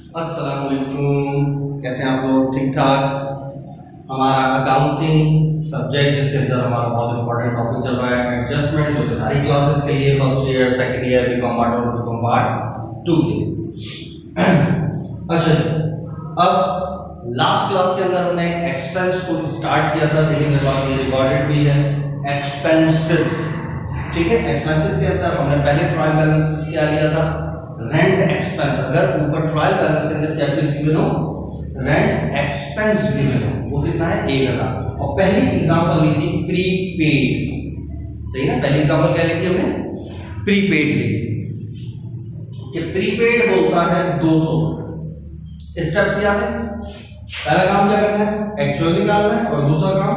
अस्सलाम वालेकुम। कैसे हैं आप लोग? ठीक ठाक। हमारा अकाउंटिंग सब्जेक्ट जिसके अंदर हमारा बहुत इंपॉर्टेंट टॉपिक चल रहा है एडजस्टमेंट, जो कि सारी क्लासेस के लिए first year second year BCom part 1 BCom part 2 के लिए। अच्छा जी, अब लास्ट क्लास के अंदर हमने एक्सपेंस को स्टार्ट किया था, लेकिन मेरे पास ये रिकॉर्डेड भी है एक्सपेंसेस। ठीक है, एक्सपेंसेस के अंदर हमने पहले ट्रायल बैलेंस क्या लिया था, रेंट एक्सपेंस। अगर ऊपर ट्रायल बैलेंस के अंदर क्या चीज गिवन हो, रेंट एक्सपेंस गिवन हो, वो कितना है 1000। और पहली एग्जांपल ली थी प्रीपेड। सही ना, पहली एग्जांपल क्या ली थी हमने, प्रीपेड ली थी कि प्रीपेड बोलता है 200। स्टेप्स याद है, पहला काम क्या करना है, एक्चुअल निकालना है, और दूसरा काम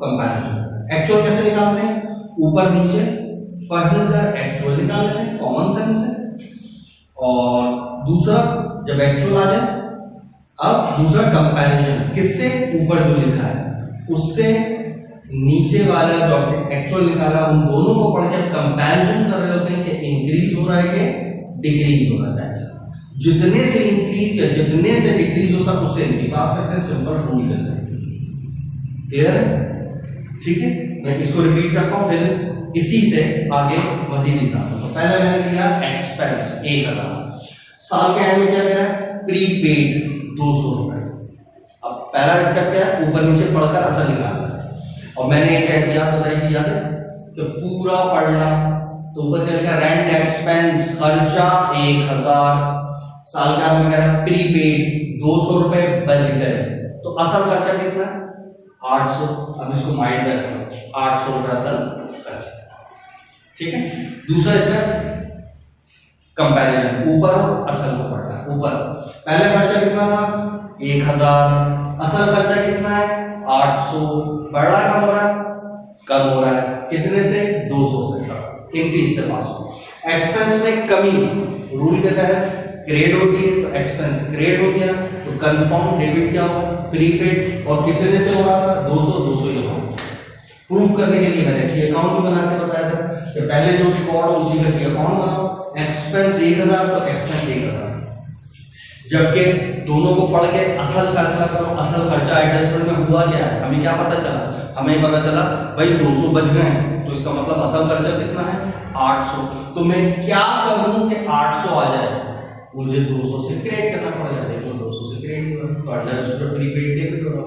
कंपैरिजन। एक्चुअल कैसे निकालते हैं, ऊपर नीचे पहले एक्चुअल निकालते हैं, कॉमन सेंस है। और दूसरा जब एक्चुअल आ जाए, अब दूसरा कंपैरिजन, किससे, ऊपर जो लिखा है उससे नीचे वाला जो आपने एक्चुअल निकाला, उन दोनों को पढ़ के कंपैरिजन कर रहे होते हैं कि इंक्रीज हो रहा है कि डिक्रीज हो रहा है। जितने से इंक्रीज या जितने से डिक्रीज होता है उससे पास करते हैं, सिंपल रूल करते हैं। क्लियर है? ठीक है, मैं इसको रिपीट करता हूं, फिर इसी से आगे मजीद एग्जाम्पल। तो पहले मैंने लिया एक्सपेंस 1000, साल के एंड में क्या करा, प्रीपेड 200 रुपए। अब पहला स्टेप क्या है, ऊपर नीचे पढ़कर असल निकालना है। और मैंने एक किया, बताइए कि याद है कि पूरा पढ़ना। तो ऊपर क्या लिखा, रेंट एक्सपेंस खर्चा 1000, साल का में कह रहा प्रीपेड 200 रुपए बच गए, तो असल खर्चा कितना, 800। अब इसको माइंड में रखो, 800 रुपए असल खर्चा। ठीक है, दूसरा स्टेप कंपैरिजन, ऊपर और असल को पढ़ना। ऊपर पहले खर्चा कितना था, 1000, असल खर्चा कितना है, 800। बढ़ रहा है कम हो रहा है, कम हो रहा है, कितने से, 200 से, इंक्रीज से पास हो। एक्सपेंस में कमी रूल के तहत क्रेडिट होती है, तो एक्सपेंस क्रेडिट हो गया, तो कंफर्म डेबिट क्या होगा, प्रीपेड। और कितने से हो रहा था, 200 ही होगा। प्रूव करने के लिए मैंने टी अकाउंट भी बना के बताया था कि पहले जो रिकॉर्ड हो उसी का टी अकाउंट बनाओ। एक्सपेंस 1000 तो एक्सपेंस 1000, जबकि दोनों को पढ़ के असल फैसला करो, असल खर्चा एडजस्टमेंट में हुआ क्या है। हमें क्या पता चला, हमें पता चला भाई 200 बच गए हैं, तो इसका मतलब असल खर्चा कितना है, 800। तो मैं क्या करूं कि 800 आ जाए, मुझे 200 से क्रेडिट करना पड़ेगा। देखो 200 से क्रेडिट हुआ, तो एडजस्टमेंट प्रीपेड डेबिट होगा।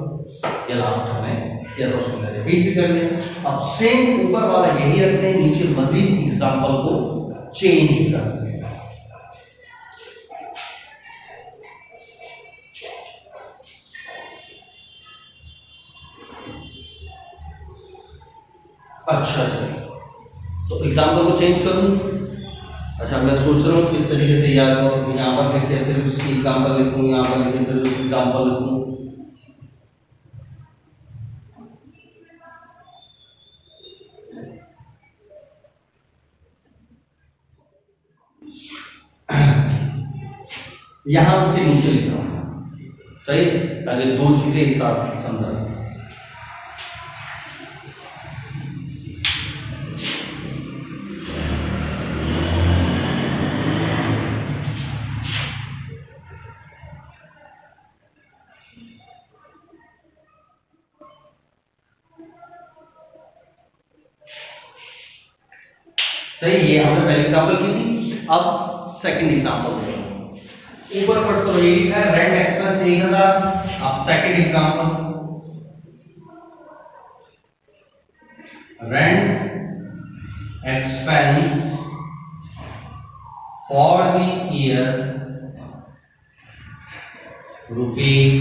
ये लास्ट में या तो उसको रिपीट भी कर लिया। अब सेम ऊपर वाला यही रखते हैं, नीचे मजीद एग्जांपल को चेंज करते हैं। अच्छा जी, तो एग्जांपल को चेंज करूं। अच्छा, मैं सोच रहा हूं किस तरीके से याद करूं, यहां पर लिखते फिर उसकी एग्जांपल लिखूं, यहां पर लिखते फिर उसकी एग्जांपल लिखूं। यहां उसके नीचे लिख रहा हूं, सही, ताकि दो चीजें एक साथ समझा। सही, ये हमने पहली एग्जांपल की थी। अब सेकंड एग्जांपल देखो, ऊपर फर्स्ट तो ये लिखा है रेंट एक्सपेंस 1000। अब second example, rent expense for the year rupees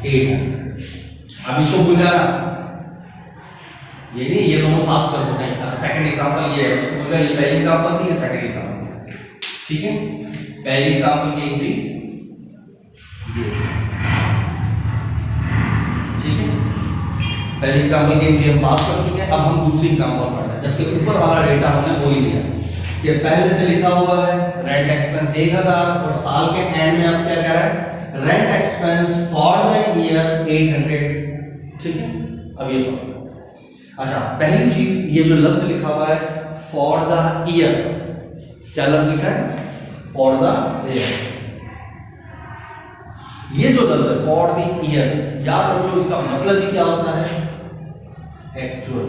800। अब इसको भूल जाना, ये नहीं, ये दोनों साथ कर दो। नहीं, सेकंड एग्जांपल ये है, उसको बोलना ये पहली एग्जांपल थी, ये सेकंड एग्जांपल। ठीक है, पहली एग्जांपल की एंट्री ये, ठीक है, पहली एग्जांपल की एंट्री हम पास कर चुके हैं। अब हम दूसरी एग्जांपल पढ़ रहे हैं, जबकि ऊपर वाला डेटा हमने वो ही लिया। ये पहले से लिखा हुआ है रेंट एक्सपेंस 1000, और साल के एंड में अब क्या कह रहा है, rent expense for the year 800। ठीक है, अब ये पढ़ो। अच्छा, पहली चीज ये जो लफ्ज लिखा हुआ है फॉर द ईयर, क्या लफ्ज लिखा है, फॉर द ईयर। ये जो लफ्ज है फॉर द ईयर, याद रख लो इसका मतलब भी क्या होता है, एक्चुअल।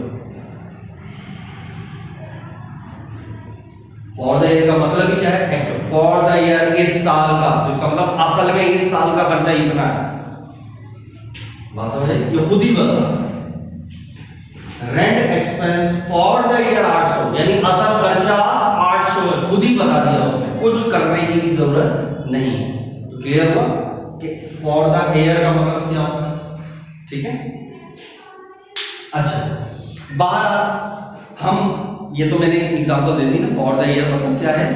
फॉर द ईयर का मतलब भी क्या है, एक्चुअल। फॉर द ईयर, इस साल का, तो इसका मतलब असल में इस साल का खर्चा इतना है। बात समझ आई? ये खुद ही बता, rent expense for the year 800, यानी असल खर्चा 800 है, खुद ही बता दिया उसने, कुछ करने की भी जरूरत नहीं है। तो क्लियर हुआ कि फॉर द ईयर का मतलब क्या होता है, ठीक है। अच्छा, बाहर हम, ये तो मैंने एक एग्जांपल दे दी ना, फॉर द ईयर मतलब क्या है,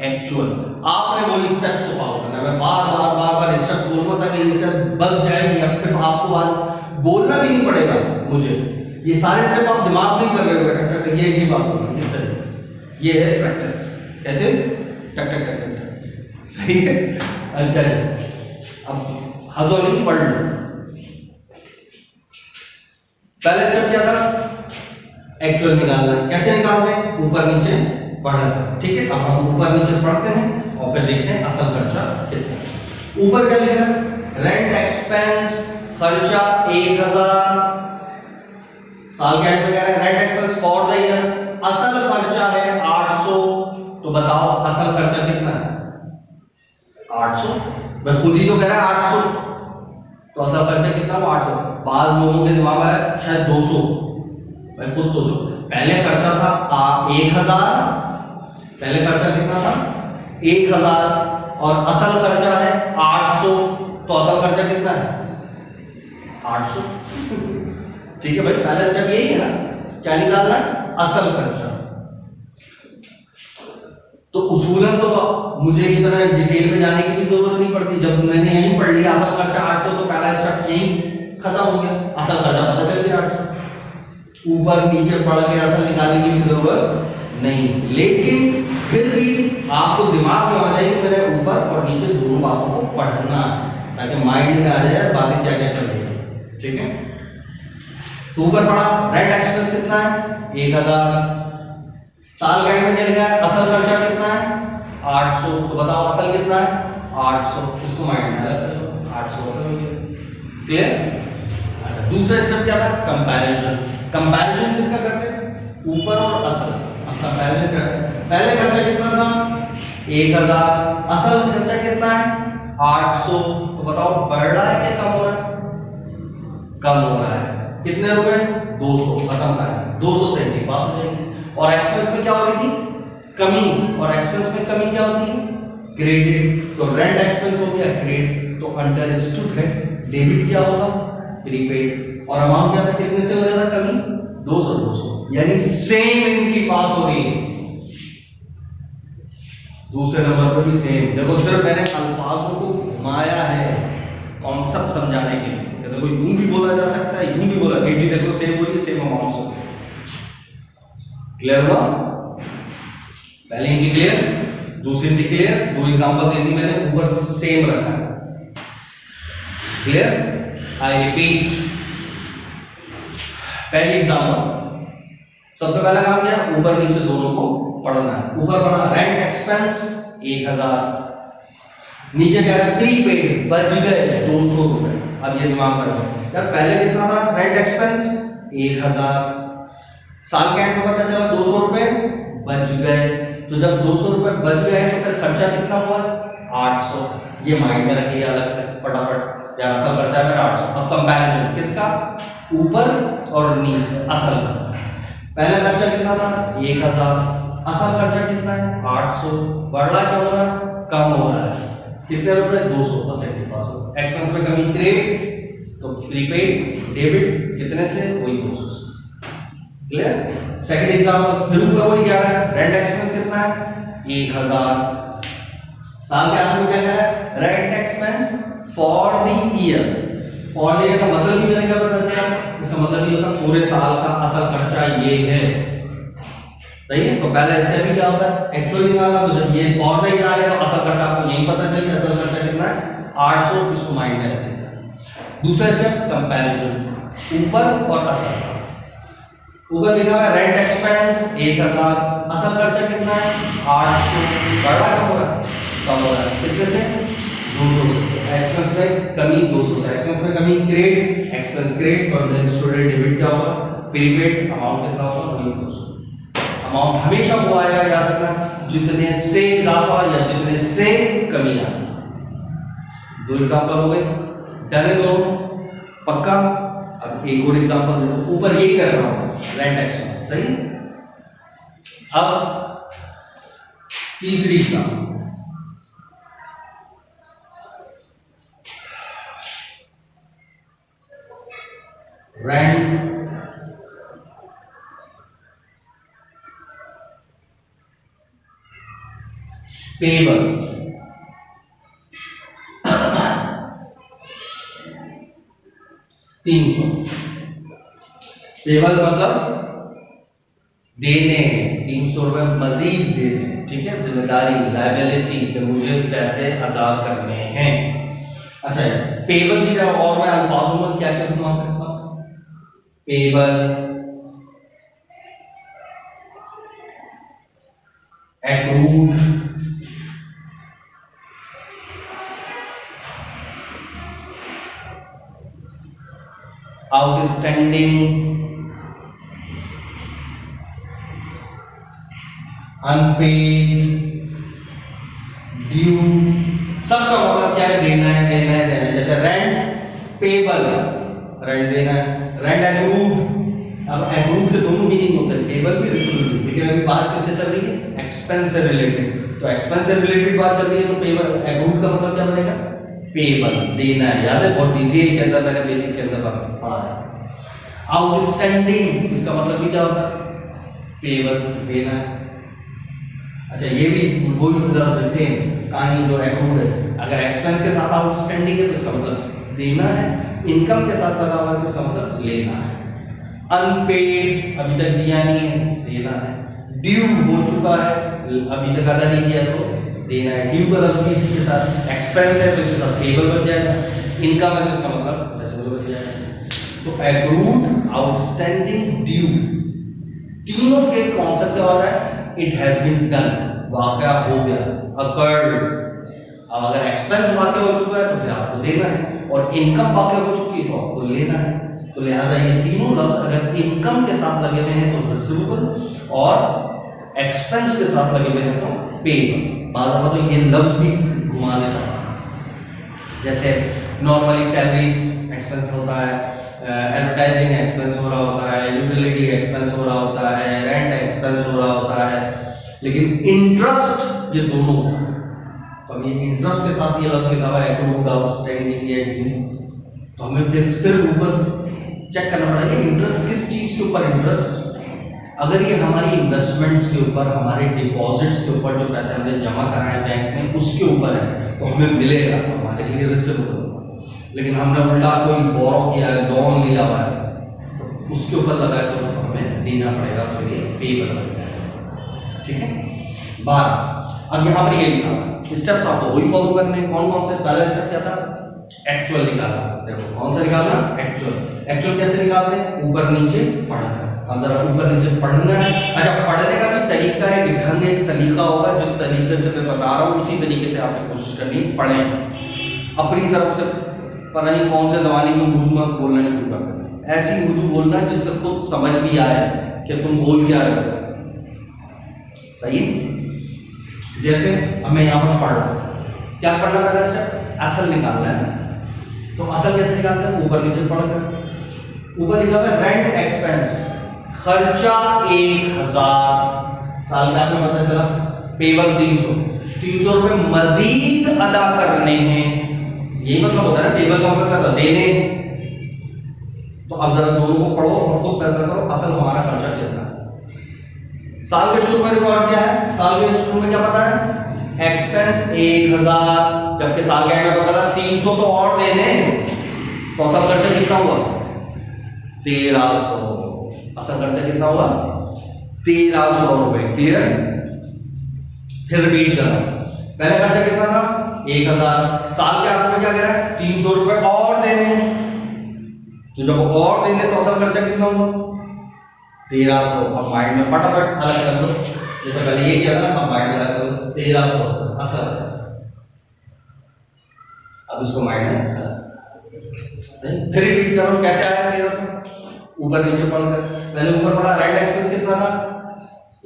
एक्चुअल। आपने वो स्टेप्स को फॉलो करना है, मैं बार बार स्टेप्स बोलूंगा ताकि इनसे बस जाएगी, या फिर आपको बात बोलना भी नहीं पड़ेगा मुझे, ये सारे स्टेप आप दिमाग में कर रहे हो, ये बात होगी इस तरीके से। ये है प्रैक्टिस, कैसे, टक टक टक टक, सही है। अच्छा जी, अब हजोली पढ़ लो। पहले स्टेप क्या था, एक्चुअल निकालना है। कैसे निकालते हैं, ऊपर नीचे बढ़ना, ठीक है। अब हम ऊपर नीचे पढ़ते हैं और फिर देखते हैं असल खर्चा कितना। ऊपर क्या लिखा है, रेंट एक्सपेंस खर्चा 1000, साल के एंड में कह रहे हैं rent expense for the year, असल खर्चा है 800, तो बताओ असल खर्चा कितना है, 800। मैं खुद ही तो कह रहा है 800, तो असल खर्चा कितना हो, 800। बाद लोगों के दिमाग में शायद 200, भाई खुद सोचो, पहले खर्चा था 1000, पहले खर्चा कितना था 1000 और असल खर्चा है 800, तो असल खर्चा कितना है 800। ठीक है भाई, पहले स्टेप यही है ना, क्या निकालना है, असल खर्चा। तो उसूलन तो मुझे इतना डिटेल में जाने की भी जरूरत नहीं पड़ती, जब मैंने यही पढ़ लिया असल खर्चा 800, तो पहला स्टेप यही खत्म हो गया, असल खर्चा पता चल गया 800। ऊपर नीचे पढ़ के असल निकालने की भी जरूरत नहीं, लेकिन फिर भी आपको दिमाग में आ जाए कि मैंने ऊपर और नीचे दोनों बातों को पढ़ना है, ताकि माइंड में आ जाए बातें क्या क्या चल रही है, ठीक है। तो ऊपर पढ़ा, रेंट एक्सपेंस कितना है 1000, साल का एंड में क्या लिखा है, असल खर्चा कितना है 800, तो बताओ असल कितना है 800, इसको माइंड में रख लो, 800 असल हो गया, क्लियर। अच्छा, दूसरा स्टेप क्या था, कंपैरिजन। कंपैरिजन किसका करते हैं, ऊपर और असल, अब कंपैरिजन करते हैं। पहले खर्चा कितना था 1000, असल खर्चा कितना है 800, तो बताओ बढ़ रहा है क्या कम हो रहा है, कम हो रहा है, कितने रुपए 200, खत्म का है, 200 से ही पास हो जाएगी। और एक्सपेंस में क्या हो रही थी, कमी, और एक्सपेंस में कमी क्या होती है, क्रेडिट। तो रेंट एक्सपेंस हो गया क्रेडिट, तो अंडरस्टूड है, डेबिट क्या होगा, प्रीपेड। और अमाउंट क्या था, कितने से हो रहा था कमी, 200 200, यानी सेम इनकी पास हो रही है। दूसरे नंबर पर भी सेम, देखो सिर्फ मैंने अल्फाजों को घुमाया है कॉन्सेप्ट समझाने के लिए। देखो यूं भी बोला जा सकता है, यूं भी बोला, भी देखो सेम हो रही है, सेम अमाउंट हो, क्लियर हुआ। पहले इनकी क्लियर, दूसरी इनकी क्लियर, दो एग्जांपल दे दी मैंने, ऊपर सेम रखा है, क्लियर। आई रिपीट, पहली एग्जांपल, सबसे पहला काम क्या, ऊपर नीचे दोनों को पढ़ना है। ऊपर पढ़ा रेंट एक्सपेंस 1000, नीचे क्या है प्रीपेड, बच गए 200 रुपए। अब ये दिमाग में यार, पहले कितना था रेंट एक्सपेंस 1000, साल के एंड में पता चला 200 रुपए बच गए, तो जब 200 रुपए बच गए तो फिर खर्चा कितना हुआ 800। ये माइंड में रखिए अलग से फटाफट, या असल खर्चा है मेरा 800। अब कंपैरिजन किसका, ऊपर और नीचे, असल का। पहला खर्चा कितना था 1000, असल खर्चा कितना है 800, बढ़ रहा क्या हो रहा है, कम हो रहा है, कितने रुपए 200, बस 80%। एक्सपेंस में कमी क्रेडिट, तो प्रीपेड डेबिट, कितने से वही 200 से, क्लियर। सेकंड एग्जांपल, फिर ऊपर वही क्या है, रेंट एक्सपेंस कितना है 1000, साल के आखिर में क्या है rent expense for the year. For the year का मतलब भी मैंने क्या बता दिया, इसका मतलब ये होता है पूरे साल का असल खर्चा ये है, सही है। तो पहला स्टेप भी क्या होता है, एक्चुअल निकालना। तो जब ये फॉर द ईयर आ गया तो असल खर्चा आपको यही पता चल गया, असल खर्चा कितना है 800, इसको माइंड में रखिएगा। दूसरा स्टेप कंपैरिजन, ऊपर और असल का। ऊपर लिखा हुआ है रेंट एक्सपेंस 1000, असल खर्चा कितना है 800, बढ़ रहा है कम हो रहा है, कम हो रहा है, कितने से 200 से, एक्सपेंस में कमी 200 से, एक्सपेंस में कमी क्रेडिट, एक्सपेंस क्रेडिट और देन स्टूडेंट डेबिट क्या होगा, प्रीपेड अमाउंट कितना होगा, वही 200। अमाउंट हमेशा वो आएगा, याद रखना, जितने से इजाफा या जितने से कमी आए। दो एग्जांपल हो गए, डन है दोनों, पक्का। अब एक और एग्जांपल दे दो, ऊपर ये कर रहा हूं रेंट एक्सपेंस, सही। अब तीसरी एग्जांपल, रेंट पेबल, 300। पेबल मतलब देने, 300 रुपए मजीद देने, ठीक है, जिम्मेदारी, लायबिलिटी कि मुझे पैसे अदा करने हैं। अच्छा, पेबल की जगह और मैं अल्फाजों में क्या क्या बना सकता हूं, payable, accrued, outstanding, unpaid, due, सबका मतलब क्या है, देना है, देना है, देना है। जैसे रेंट पेबल, रेंट देना है, रेंट एक्रूड। अब एक्रूड के दोनों मीनिंग होते हैं, पेबल भी रिसीवेबल भी, लेकिन अभी बात किससे चल रही है, एक्सपेंस से रिलेटेड। तो एक्सपेंस से रिलेटेड बात चल रही है तो पेबल, एक्रूड का मतलब क्या बनेगा, पेबल, देना है। याद है, बहुत डिटेल के अंदर मैंने बेसिक के अंदर पढ़ा है। आउटस्टैंडिंग, इसका मतलब भी क्या होता है, पेबल, देना है। अच्छा, ये भी वही मतलब सेम कहानी जो एक्रूड है, अगर एक्सपेंस के साथ आउटस्टैंडिंग है तो इसका मतलब देना है, इनकम के साथ लगा हुआ है तो इसका मतलब लेना है। अनपेड, अभी तक दिया नहीं है, देना है। ड्यू हो चुका है, अभी तक अदा नहीं किया तो देना है। ड्यू का लफ्ज भी इसी के साथ, एक्सपेंस है तो इसके साथ पेबल बन जाएगा, इनकम है तो इसका मतलब रिसीवेबल बन जाएगा। तो एक्रूड, आउटस्टैंडिंग, ड्यू, तीनों के कॉन्सेप्ट क्या होता है, इट हैज बीन डन, वाकया हो गया, अकर्ड। अब अगर एक्सपेंस वाकया हो चुका है तो फिर आपको देना है, और इनकम वाकया हो चुकी है तो आपको लेना है। तो लिहाजा ये तीनों लफ्ज अगर इनकम के साथ लगे हुए हैं तो रिसीवेबल, और एक्सपेंस के साथ लगे हुए हैं तो पेबल। बाद में तो ये लफ्ज भी घुमा देता है, जैसे नॉर्मली सैलरीज एक्सपेंस होता है, एडवर्टाइजिंग एक्सपेंस हो रहा होता है, यूटिलिटी एक्सपेंस हो रहा होता है, रेंट एक्सपेंस हो रहा होता है, लेकिन इंटरेस्ट ये दोनों होता है। तो हम ये इंटरेस्ट के साथ ये लफ्ज लिखा हुआ है एक्रूड, आउटस्टैंडिंग, ये तो हमें फिर सिर्फ ऊपर चेक करना पड़ेगा इंटरेस्ट किस चीज के ऊपर इंटरेस्ट। अगर ये हमारी इन्वेस्टमेंट्स के ऊपर, हमारे डिपॉजिट्स के ऊपर, जो पैसे हमने जमा कराए बैंक में उसके ऊपर है तो हमें मिलेगा, हमारे लिए रिसीवेबल। लेकिन हमने उल्टा कोई बोरो किया है, लोन लिया हुआ है तो उसके ऊपर लगा है तो उसको हमें देना पड़ेगा, उसके लिए पेबल बन जाएगा। ठीक है, 12। अब यहाँ पर ये लिखा है स्टेप्स आपको वही फॉलो करने हैं। कौन कौन से, पहला स्टेप क्या था, एक्चुअल निकालना। देखो कौन सा निकालना, एक्चुअल। एक्चुअल कैसे निकालते हैं, ऊपर नीचे पढ़कर। हम जरा ऊपर नीचे पढ़ना है। अच्छा, पढ़ने का भी तरीका है, एक ढंग, एक सलीका होगा, जिस तरीके से मैं बता रहा हूँ उसी तरीके से आपको कोशिश करनी, पढ़ें अपनी तरफ से। पता नहीं कौन से जमाने की उर्दू में बोलना शुरू कर दें, ऐसी उर्दू बोलना जिससे खुद समझ भी आए कि तुम बोल क्या रहे हो। सही, जैसे अब मैं यहाँ पर पढ़ रहा हूँ, क्या पढ़ना पहला स्टेप, असल निकालना है। तो असल कैसे निकालते हैं, ऊपर नीचे पढ़कर। ऊपर लिखा हुआ है रेंट एक्सपेंस, खर्चा 1000, साल का आपको पता चला, पेबल 300 रुपए मजीद अदा करने हैं। यही मतलब होता है ना, टेबल का मतलब क्या था, देने। तो अब जरा दोनों को पढ़ो और खुद फैसला करो असल हमारा खर्चा कितना है। साल के शुरू में रिकॉर्ड क्या है, साल के शुरू में क्या पता है, एक्सपेंस 1000, जबकि साल के एंड में पता था 300 तो और देने, तो असल खर्चा कितना हुआ, 1300। असल खर्चा कितना हुआ, 1300 रुपए। क्लियर, फिर रिपीट करना, पहले खर्चा कितना था 1000, साल के आखिर में क्या कह रहा है 300 रुपए और देने। तो जब और देने तो असल खर्चा कितना हुआ 1300। अब माइंड में फटाफट अलग कर लो, जैसे पहले ये किया था ना, अब माइंड में अलग कर लो, 1300 असल खर्चा। अब इसको माइनस फिर रिपीट करो, कैसे आया 1300? ऊपर नीचे पढ़कर पहले ऊपर पढ़ा रेंट एक्सपेंस कितना था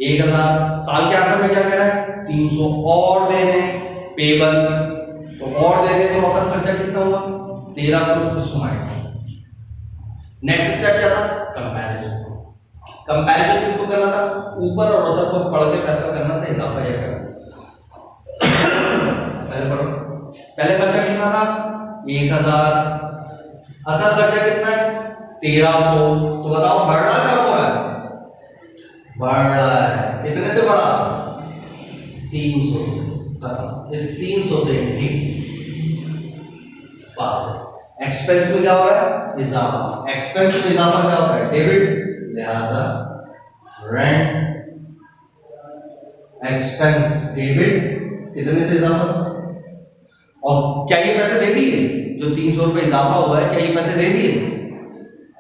1000, साल के आखिर में क्या कह रहा है 300 और देने पेबल, तो और देने तो औसत खर्चा कितना हुआ 1300। नेक्स्ट स्टेप क्या था कंपैरिजन। कंपैरिजन किसको करना था ऊपर और औसत को पढ़ के फैसला करना था इजाफा या कम। पहले पढ़ो, पहले खर्चा कितना था 1000, असल खर्चा कितना है 1300, तो बताओ बढ़ रहा है कम हो रहा है? बढ़ रहा है। कितने से बढ़ा 300 से। इस 300 से एंट्री पास। एक्सपेंस में क्या हो रहा है इजाफा। एक्सपेंस में इजाफा क्या होता है डेबिट, लिहाजा रेंट एक्सपेंस डेबिट कितने से इजाफा। और क्या ये पैसे दे दिए जो 300 रुपए इजाफा हुआ है, क्या ये पैसे दे दिए?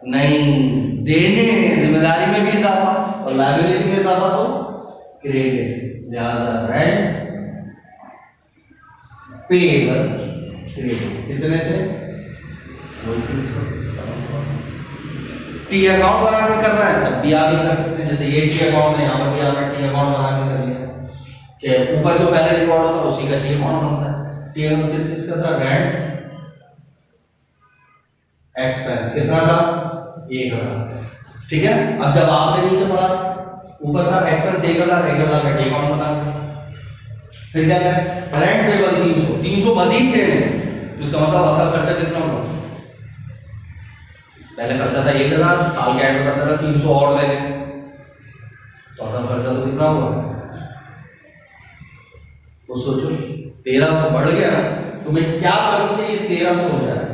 नहीं देने, जिम्मेदारी में भी इजाफा और लायबिलिटी में इजाफा तो क्रेडिट, लिहाजा रेंट पेबल क्रेडिट कितने से टी अकाउंट बना के करना है तब भी आप कर सकते हैं, जैसे ये टी अकाउंट है यहाँ पर भी आपने टी अकाउंट बना के कर लिया कि ऊपर जो पहले रिकॉर्ड होता है उसी का टी अकाउंट बनता है। टी अकाउंट किस चीज का था रेंट एक्सपेंस कितना था 1000, ठीक है। अब जब आपने नीचे पढ़ा ऊपर था एक्सपेंस 1000, 1000 का टी अकाउंट बना, फिर क्या करें रेंट पेबल 300, 300 मजीद देने, तो इसका मतलब असल खर्चा कितना होगा पहले खर्चा था 1000, साल के एंड में पता था 300 और देने, तो असल खर्चा तो कितना हुआ तो सोचो 1300 बढ़ गया ना, तो मैं क्या करूं कि ये 1300 हो जाए,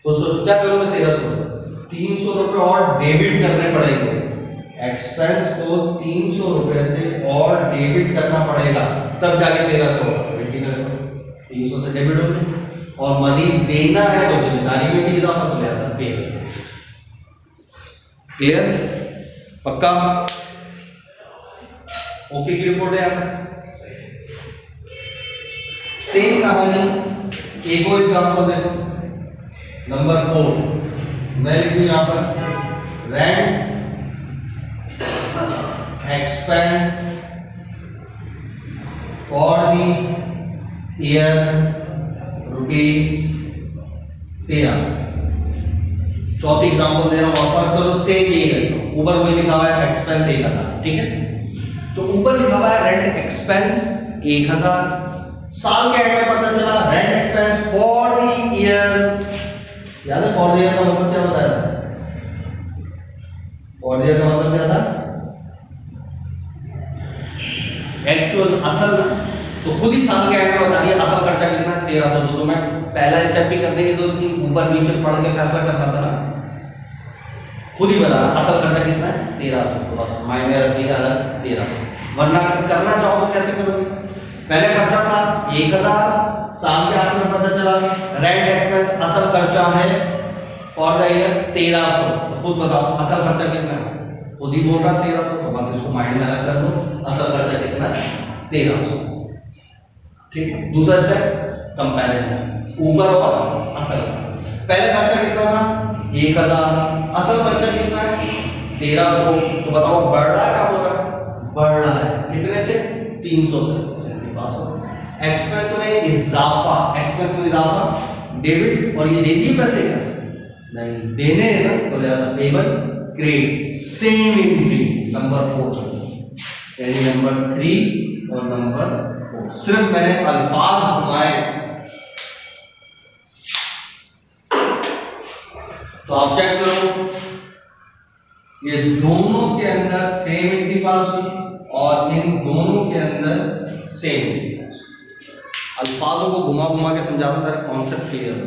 तो सोचो क्या करूं मैं 300 रुपए और डेबिट करने पड़ेंगे, एक्सपेंस को 300 रुपए से और डेबिट करना पड़ेगा तब जाके 1300 होगा। 300 से डेबिट हो गया और मजीद देना है तो जिम्मेदारी में भी इजाफा तो लिहाजा पे। क्लियर पक्का ओके की रिपोर्ट है सेम कहानी एक और एग्जांपल देखो नंबर 4 मैं लिखूं यहां पर rent expense for the year ₹13। चौथी एग्जांपल दे रहा हूं वापस करो सेम ये करता ऊपर वही लिखा हुआ है एक्सपेंस 1000, ठीक है। तो ऊपर लिखा हुआ है रेंट एक्सपेंस 1000, साल के एंड में पता चला rent expense for the year, याद है फॉर द ईयर का मतलब क्या होता है? फॉर द ईयर का मतलब क्या था एक्चुअल असल, तो खुद ही साल के एंड में बता दिया असल खर्चा कितना 1300। तो मैं पहला स्टेप भी करने की जरूरत नहीं, ऊपर नीचे पढ़ के फैसला करना था ना, खुद ही बता असल खर्चा कितना है 1300, तो बस मायने रखिएगा अलग 1300, वरना करना चाहो तो कैसे करोगे? पहले खर्चा था 1000, साल के आखिर में पता चला रेंट एक्सपेंस असल खर्चा है फॉर द ईयर 1300, तो खुद बताओ असल खर्चा कितना है, खुद ही बोल रहा 1300, तो बस इसको माइंड में अलग कर दो, असल खर्चा कितना है 1300, ठीक है। दूसरा स्टेप कंपैरिजन ऊपर और असल, पहले खर्चा कितना था 1000, असल खर्चा कितना है 1300, तो बताओ बढ़ रहा है कब हो रहा है? बढ़ रहा है कितने से 300 से पास हो। एक्सपेंस में इजाफा, एक्सपेंस में इजाफा डेबिट, और ये दे दिए पैसे का नहीं देने हैं ना, तो लिहाजा payable credit, same entry number 4 यानी नंबर 3 और नंबर 4, सिर्फ मैंने अल्फाज घुमाए। तो आप चेक करो ये दोनों के अंदर सेम एंट्री पास हुई और इन दोनों के अंदर सेम एंट्री पास हुई। अल्फाजों को घुमा घुमा के समझा रहा था, कॉन्सेप्ट क्लियर।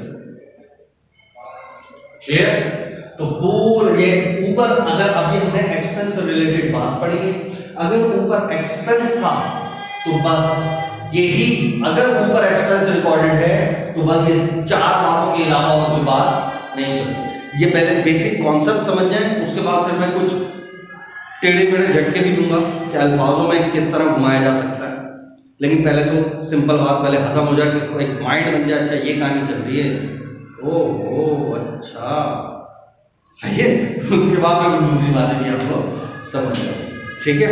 तो पूरे ऊपर अगर अभी हमने एक्सपेंस से रिलेटेड बात पढ़ी है, अगर ऊपर एक्सपेंस था तो बस यही, अगर ऊपर एक्सपेंस रिकॉर्डेड है तो बस ये 4 बातों के अलावा और कोई बात नहीं सुनती। ये पहले बेसिक कॉन्सेप्ट समझ जाए, उसके बाद फिर मैं कुछ टेढ़े मेढ़े झटके भी दूंगा कि अल्फाजों में किस तरह घुमाया जा सकता है। लेकिन पहले तो सिंपल बात, पहले खत्म हो जाए कि एक माइंड बन जाए, अच्छा ये कहानी चल रही है, ओ अच्छा सही है। तो उसके बाद में दूसरी बातें भी आपको समझ जाओ, ठीक है।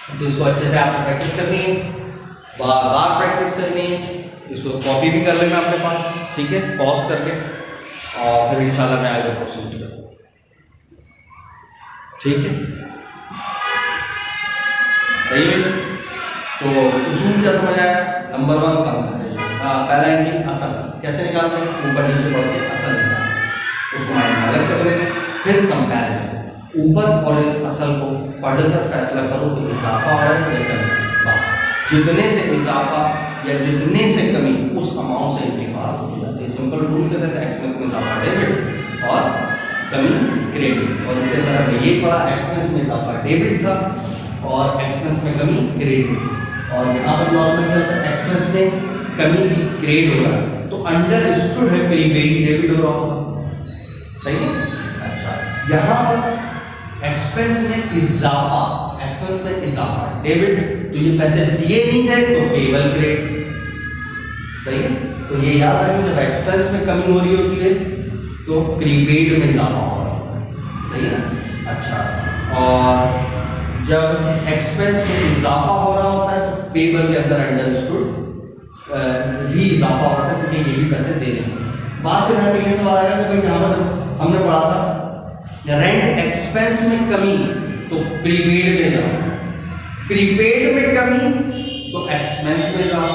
तो इसको अच्छे से आपको प्रैक्टिस करनी है, बार बार प्रैक्टिस करनी है। इसको कॉपी भी कर लेना अपने पास, ठीक है, पॉज करके, और फिर इंशाल्लाह मैं आगे प्रोसीड करूँ, ठीक है, सही है। तो उसूल क्या समझ आया? नंबर 1 कंपैरिजन, पहला इनकी असल कैसे निकालते हैं, ऊपर नीचे पढ़ के असल निकालते हैं, उसको माइंड में अलग कर लेंगे। फिर कंपैरिजन, ऊपर और इस असल को पढ़कर फैसला करो कि इजाफा हो रहा है या कमी, बस जितने से इजाफा या जितने से कमी उस अमाउंट से इनके पास हो जाती है। सिंपल रूल कहते हैं एक्सपेंस में इजाफा डेबिट और कमी क्रेडिट, और इसके तरह में ये पढ़ा एक्सपेंस में इजाफा डेबिट था और एक्सपेंस में कमी क्रेडिट, और यहाँ पर नॉर्मल क्या होता है, एक्सपेंस में कमी भी क्रेडिट हो रहा है, तो अंडरस्टूड है प्रीपेड डेबिट हो रहा होगा, सही है। अच्छा, यहाँ पर एक्सपेंस में इजाफा, एक्सपेंस में इजाफा डेबिट, तो ये पैसे दिए नहीं थे तो पेबल क्रेडिट, सही है। तो ये याद रखें, जब एक्सपेंस में कमी हो रही होती है तो प्रीपेड में इजाफा हो रहा है, सही है। अच्छा, और जब एक्सपेंस में इजाफा हो रहा होता है तो पेबल के अंदर अंडरस्टूड भी इजाफा हो रहा है, क्योंकि ये भी पैसे दे रहे हैं। बात के ध्यान में ये सवाल आएगा कि भाई यहाँ पर हमने पढ़ा था रेंट एक्सपेंस में कमी तो प्रीपेड में इजाफा, प्रीपेड में कमी तो एक्सपेंस में इजाफा,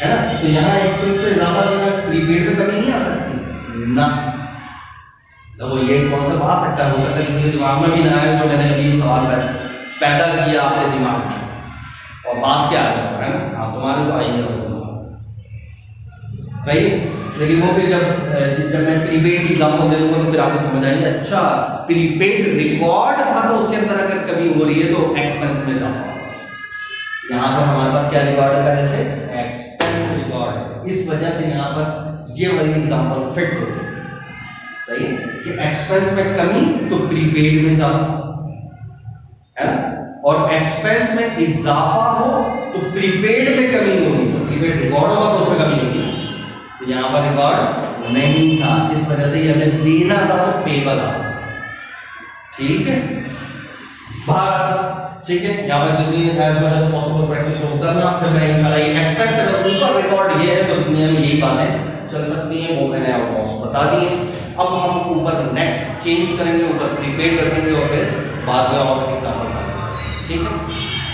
है ना। तो यहाँ एक्सपेंस में इजाफा करना, प्रीपेड में कमी नहीं आ सकती ना। तो ये कॉन्सेप्ट आ सकता है, हो सकता है किसी दिमाग में भी ना आए, जो मैंने अभी सवाल पैदा किया आपके दिमाग में, और बात क्या आ है ना, हाँ तुम्हारे तो आई है, सही है। लेकिन वो फिर जब मैं प्रीपेड की एग्जाम्पल दे दूंगा तो फिर आपको समझ आएगी, अच्छा प्रीपेड रिकॉर्ड था तो उसके अंदर अगर कमी हो रही है तो एक्सपेंस में इजाफा। यहाँ पर हमारे पास क्या रिकॉर्ड है, जैसे एक्सपेंस रिकॉर्ड है, इस वजह से यहाँ पर ये वाली एग्जाम्पल फिट होती है, सही है, कि एक्सपेंस में कमी तो प्रीपेड में इजाफा, है ना, और एक्सपेंस में इजाफा हो तो प्रीपेड में कमी होगी, तो प्रीपेड रिकॉर्ड होगा तो उसमें कमी होगी। तो यहाँ पर रिकॉर्ड नहीं था, इस वजह से ये हमें देना था तो पेबल था, ठीक है। बाहर, ठीक है, यहाँ पर जितनी as much as possible practice हो करना। फिर मैं इंशाल्लाह ये एक्सपेंस अगर ऊपर रिकॉर्ड ये है तो दुनिया में यही बातें चल सकती हैं, वो मैंने आपको बता दी है। अब हम ऊपर नेक्स्ट चेंज करेंगे, ऊपर प्रीपेड रखेंगे और फिर बाद में और एग्जाम्पल, ठीक है।